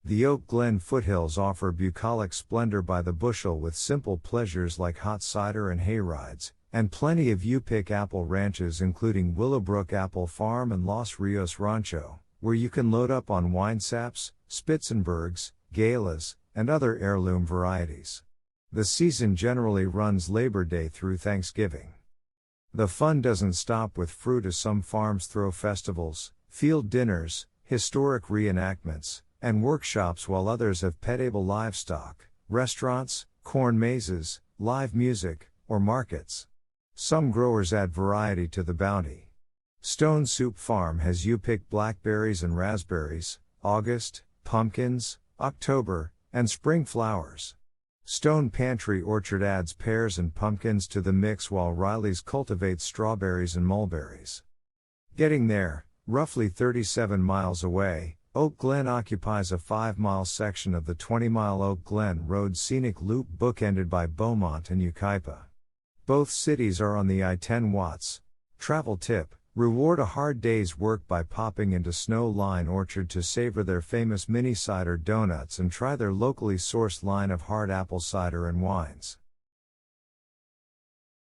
The Oak Glen foothills offer bucolic splendor by the bushel with simple pleasures like hot cider and hayrides, and plenty of you-pick apple ranches including Willowbrook Apple Farm and Los Rios Rancho, where you can load up on winesaps, spitzenbergs, galas, and other heirloom varieties. The season generally runs Labor Day through Thanksgiving. The fun doesn't stop with fruit as some farms throw festivals, field dinners, historic reenactments, and workshops while others have petable livestock, restaurants, corn mazes, live music, or markets. Some growers add variety to the bounty. Stone Soup Farm has you-pick blackberries and raspberries, August, pumpkins, October, and spring flowers. Stone Pantry Orchard adds pears and pumpkins to the mix while Riley's cultivates strawberries and mulberries. Getting there, roughly 37 miles away, Oak Glen occupies a 5-mile section of the 20-mile Oak Glen Road scenic loop bookended by Beaumont and Yucaipa. Both cities are on the I-10 Watts. Travel tip: reward a hard day's work by popping into Snow Line Orchard to savor their famous mini cider donuts and try their locally sourced line of hard apple cider and wines.